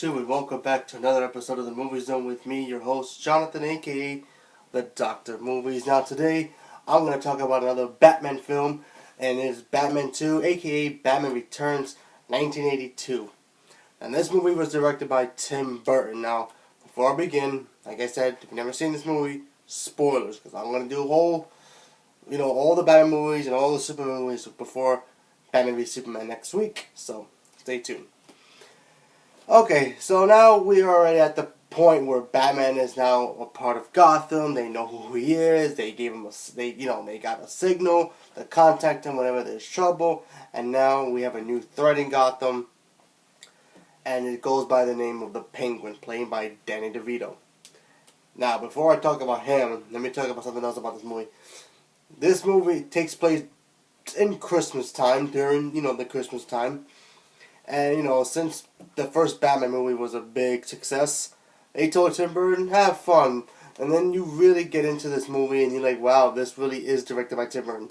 YouTube, and welcome back to another episode of the Movie Zone with me, your host, Jonathan, aka the Doctor Movies. Now today, I'm going to talk about another Batman film, and it's Batman 2, aka Batman Returns, 1982. And this movie was directed by Tim Burton. Now, before I begin, like I said, if you've never seen this movie, spoilers, because I'm going to do all the Batman movies and all the Superman movies before Batman v Superman next week. So, stay tuned. Okay, so now we are already at the point where Batman is now a part of Gotham. They know who he is. They gave him they got a signal to contact him whenever there's trouble. And now we have a new threat in Gotham, and it goes by the name of the Penguin, played by Danny DeVito. Now, before I talk about him, let me talk about something else about this movie. This movie takes place in Christmas time, during the Christmas time. And, since the first Batman movie was a big success, they told Tim Burton, have fun. And then you really get into this movie and you're like, wow, this really is directed by Tim Burton.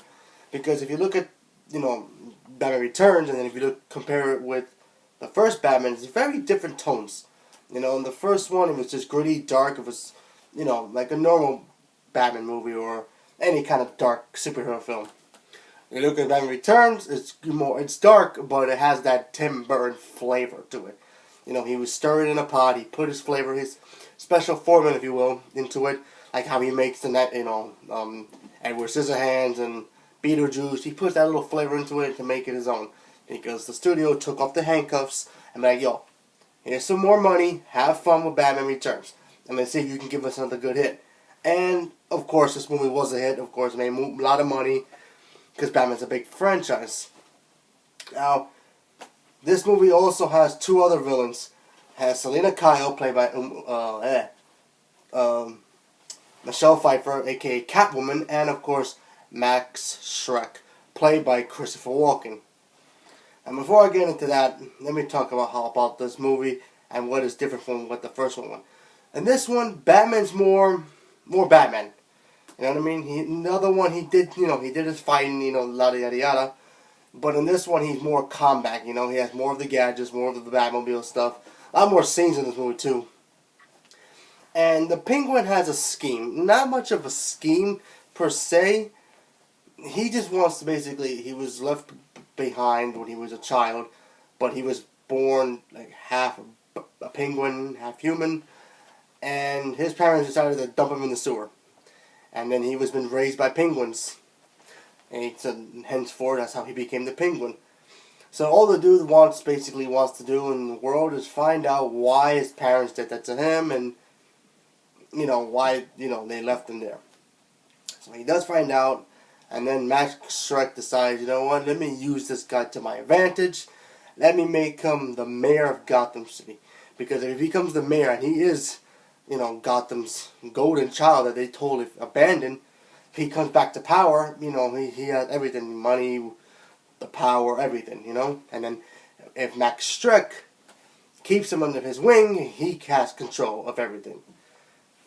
Because if you look at, Batman Returns, and then if you compare it with the first Batman, it's very different tones. In the first one, it was just gritty, dark. It was, like a normal Batman movie or any kind of dark superhero film. You look at Batman Returns, it's dark, but it has that Tim Burton flavor to it. He was stirred in a pot, he put his flavor, his special formula, if you will, into it. Like how he makes the Edward Scissorhands and Beetlejuice. He puts that little flavor into it to make it his own. Because the studio took off the handcuffs and like, yo, here's some more money, have fun with Batman Returns. And let's see if you can give us another good hit. And, of course, this movie was a hit. Of course, it made a lot of money. Because Batman's a big franchise. Now, this movie also has two other villains. It has Selina Kyle, played by Michelle Pfeiffer, aka Catwoman, and of course Max Schreck, played by Christopher Walken. And before I get into that, let me talk about this movie and what is different from what the first one was. In this one, Batman's more Batman. You know what I mean? The other one, he did his fighting, yada yada yada. But in this one, he's more combat. He has more of the gadgets, more of the Batmobile stuff. A lot more scenes in this movie too. And the Penguin has a scheme. Not much of a scheme per se. He just wants to he was left behind when he was a child, but he was born like half a penguin, half human, and his parents decided to dump him in the sewer. And then he was been raised by penguins. And henceforth, that's how he became the Penguin. So all the dude wants to do in the world is find out why his parents did that to him, and why they left him there. So he does find out, and then Max Schreck decides, you know what? Let me use this guy to my advantage. Let me make him the mayor of Gotham City, because if he becomes the mayor, and he is Gotham's golden child that they totally abandoned. If he comes back to power, he has everything, money, the power, everything, And then if Max Schreck keeps him under his wing, he has control of everything.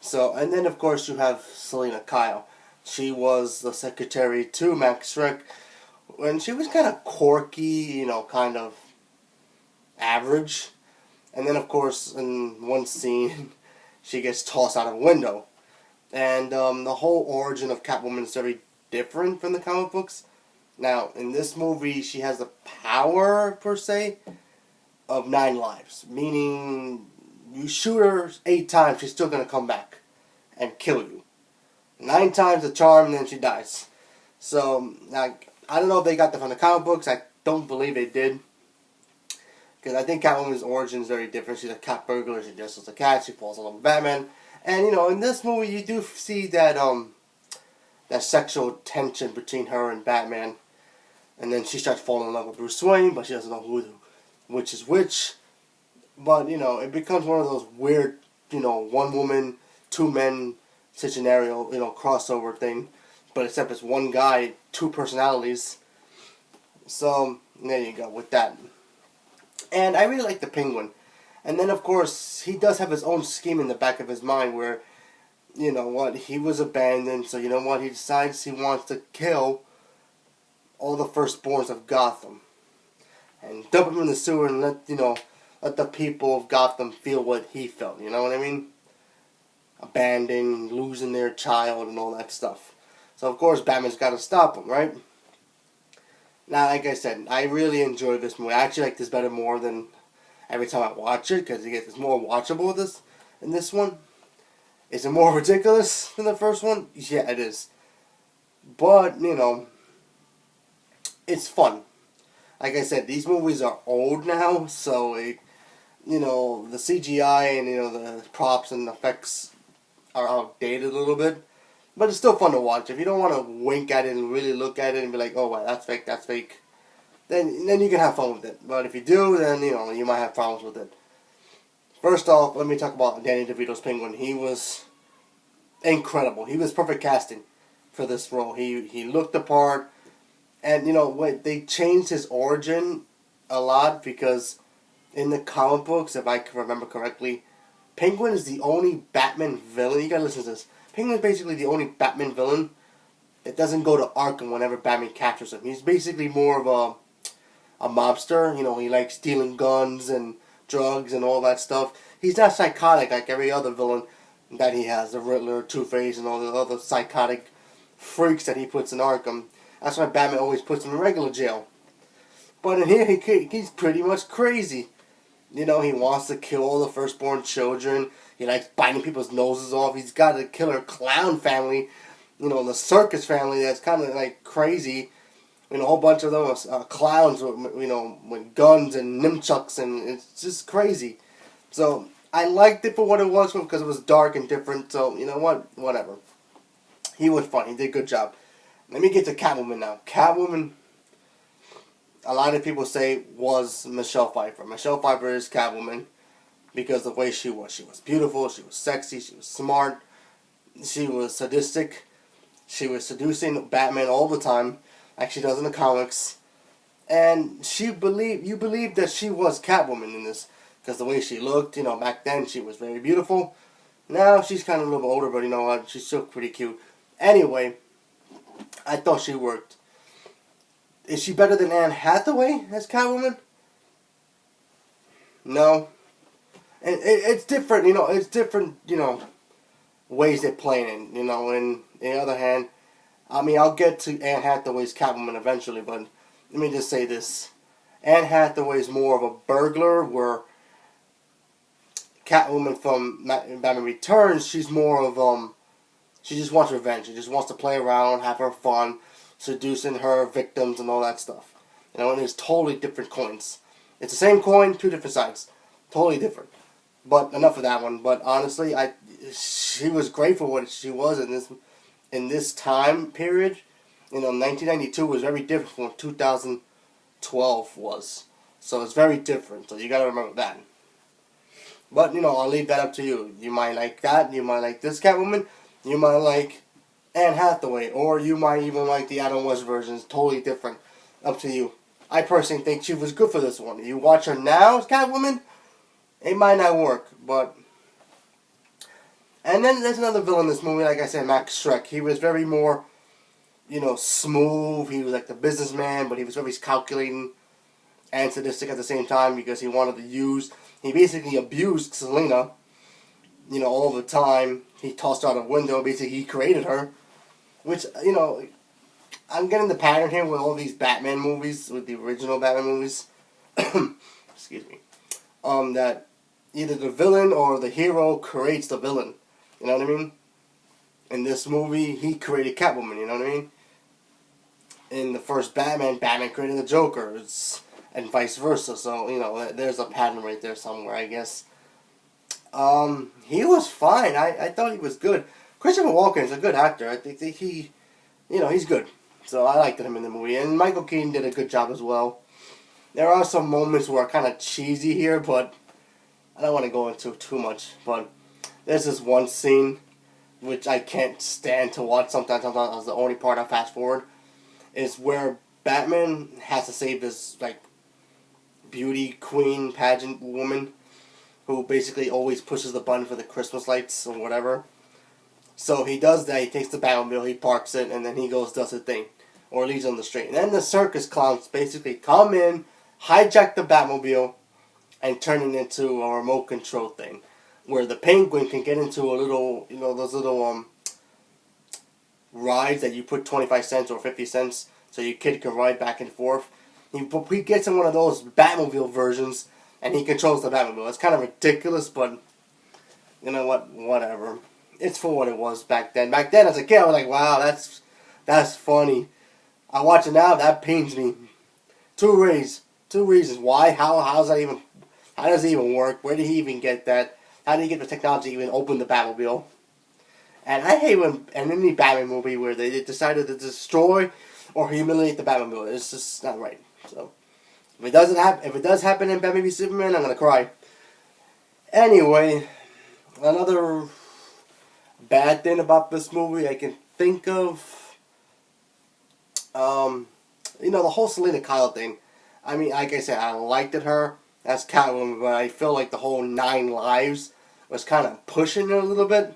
So, and then of course you have Selina Kyle. She was the secretary to Max Schreck, and she was kind of quirky, kind of average. And then of course in one scene, she gets tossed out of a window. And the whole origin of Catwoman is very different from the comic books. Now, in this movie, she has the power, per se, of 9 lives. Meaning, you shoot her 8 times, she's still going to come back and kill you. 9 times the charm, and then she dies. So, like, I don't know if they got that from the comic books. I don't believe they did. Because I think Catwoman's origin is very different. She's a cat burglar. She dresses as a cat. She falls in love with Batman. And, in this movie, you do see that sexual tension between her and Batman. And then she starts falling in love with Bruce Wayne, but she doesn't know which is which. But, it becomes one of those weird, one woman, 2 men scenario, crossover thing. But except it's one guy, 2 personalities. So, there you go with that. And I really like the Penguin. And then, of course, he does have his own scheme in the back of his mind where, he was abandoned. So, he decides he wants to kill all the firstborns of Gotham. And dump them in the sewer and let let the people of Gotham feel what he felt. You know what I mean? Abandoned, losing their child, and all that stuff. So of course Batman's got to stop him, right? Now, like I said, I really enjoy this movie. I actually like this better more than every time I watch it because it's more watchable. In this one, is it more ridiculous than the first one? Yeah, it is. But it's fun. Like I said, these movies are old now, so the CGI and the props and effects are outdated a little bit. But it's still fun to watch. If you don't want to wink at it and really look at it and be like, oh, wow, that's fake, then you can have fun with it. But if you do, then, you might have problems with it. First off, let me talk about Danny DeVito's Penguin. He was incredible. He was perfect casting for this role. He looked the part. And, they changed his origin a lot because in the comic books, if I can remember correctly, Penguin is the only Batman villain. You gotta listen to this. Penguin is basically the only Batman villain that doesn't go to Arkham whenever Batman captures him. He's basically more of a mobster. He likes stealing guns and drugs and all that stuff. He's not psychotic like every other villain that he has. The Riddler, Two-Face, and all the other psychotic freaks that he puts in Arkham. That's why Batman always puts him in regular jail. But in here, he's pretty much crazy. He wants to kill all the firstborn children. He likes biting people's noses off. He's got a killer clown family, the circus family that's kind of like crazy. A whole bunch of those clowns with guns and nunchucks, and it's just crazy. So I liked it for what it was because it was dark and different. So you know what? Whatever. He was fun. He did a good job. Let me get to Catwoman now. Catwoman, a lot of people say, was Michelle Pfeiffer. Michelle Pfeiffer is Catwoman because of the way she was. She was beautiful, she was sexy, she was smart, she was sadistic, she was seducing Batman all the time, like she does in the comics. And you believed that she was Catwoman in this because the way she looked, back then she was very beautiful. Now she's kind of a little bit older, but you know what, she's still pretty cute. Anyway, I thought she worked. Is she better than Anne Hathaway as Catwoman? No. And it's different, it's different, ways they're playing it, and on the other hand, I'll get to Anne Hathaway's Catwoman eventually, but let me just say this. Anne Hathaway is more of a burglar, where Catwoman from Batman Returns, she's more of, she just wants revenge. She just wants to play around, have her fun, seducing her victims and all that stuff. And it's totally different coins. It's the same coin, two different sides. Totally different. But enough of that one. But honestly, she was great for what she was in this time period. 1992 was very different from what 2012 was. So it's very different. So you gotta remember that. But I'll leave that up to you. You might like that. You might like this Catwoman. You might like Anne Hathaway, or you might even like the Adam West version. It's totally different. Up to you. I personally think she was good for this one. You watch her now as Catwoman, it might not work, but... And then there's another villain in this movie, like I said, Max Shreck. He was very more, smooth. He was like the businessman, but he was very calculating and sadistic at the same time because he wanted to use... He basically abused Selina, all the time. He tossed her out a window. Basically, he created her. Which, I'm getting the pattern here with all these Batman movies, with the original Batman movies. Excuse me. That either the villain or the hero creates the villain. You know what I mean? In this movie, he created Catwoman. You know what I mean? In the first Batman created the Joker. And vice versa. So, there's a pattern right there somewhere, I guess. He was fine. I thought he was good. Christopher Walken is a good actor. I think he, he's good. So I liked him in the movie. And Michael Keaton did a good job as well. There are some moments where are kind of cheesy here, but I don't want to go into too much. But there's this one scene which I can't stand to watch sometimes. Sometimes that's the only part I fast forward. Is where Batman has to save this, beauty queen pageant woman who basically always pushes the button for the Christmas lights or whatever. So he does that, he takes the Batmobile, he parks it, and then he goes does his thing. Or leaves on the street. And then the circus clowns basically come in, hijack the Batmobile, and turning into a remote control thing, where the Penguin can get into a little, those little rides that you put 25 cents or 50 cents so your kid can ride back and forth. He gets in one of those Batmobile versions and he controls the Batmobile. It's kind of ridiculous, but you know what? Whatever. It's for what it was back then. Back then, as a kid, I was like, wow, that's funny. I watch it now, that pains me. Two reasons. Why? How does it even work? Where did he even get that? How did he get the technology to even open the Batmobile? And I hate when in any Batman movie where they decided to destroy or humiliate the Batmobile. It's just not right. So if it does happen in Batman v Superman, I'm gonna cry. Anyway, another bad thing about this movie I can think of, the whole Selena Kyle thing. I mean, like I said, I liked her as Catwoman, but I feel like the whole 9 lives was kind of pushing it a little bit.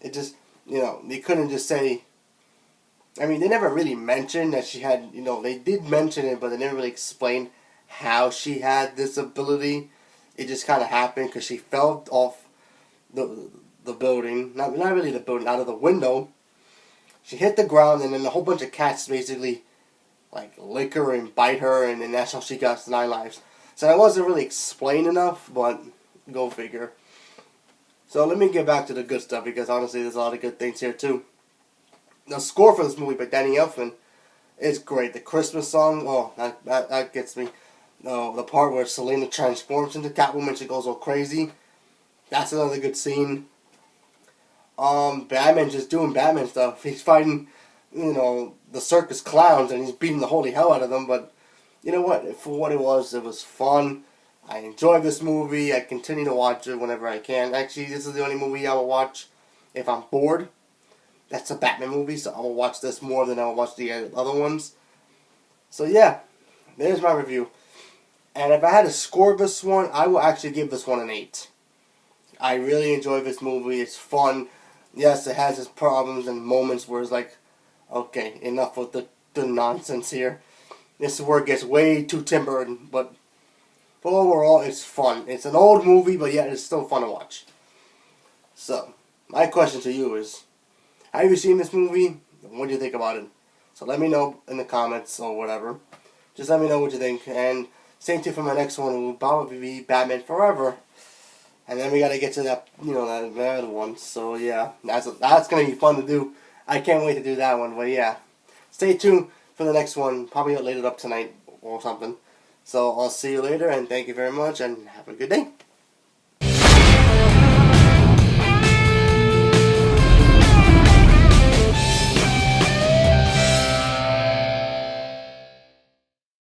It just, they couldn't just say. I mean, they never really mentioned that she had, they did mention it, but they never really explained how she had this ability. It just kind of happened because she fell off the building, not really the building, out of the window. She hit the ground, and then a whole bunch of cats basically like lick her and bite her, and then that's how she got 9 lives. So that wasn't really explained enough, but go figure. So let me get back to the good stuff, because honestly there's a lot of good things here too. The score for this movie by Danny Elfman is great. The Christmas song, that gets me. The part where Selena transforms into Catwoman, she goes all crazy. That's another good scene. Batman just doing Batman stuff. He's fighting, the circus clowns, and he's beating the holy hell out of them. But you know what? For what it was fun. I enjoyed this movie. I continue to watch it whenever I can. Actually, this is the only movie I will watch if I'm bored. That's a Batman movie, so I will watch this more than I will watch the other ones. So yeah, there's my review. And if I had to score this one, I will actually give this one an 8. I really enjoy this movie. It's fun. Yes, it has its problems and moments where it's like, okay, enough with the nonsense here. This is where it gets way too tempered, but overall, it's fun. It's an old movie, but yet it's still fun to watch. So, my question to you is, have you seen this movie? What do you think about it? So let me know in the comments or whatever. Just let me know what you think. And stay tuned for my next one. It will probably be Batman Forever. And then we gotta get to that, that other one. So yeah, that's gonna be fun to do. I can't wait to do that one. But yeah, stay tuned for the next one. Probably later up tonight or something. So I'll see you later, and thank you very much, and have a good day.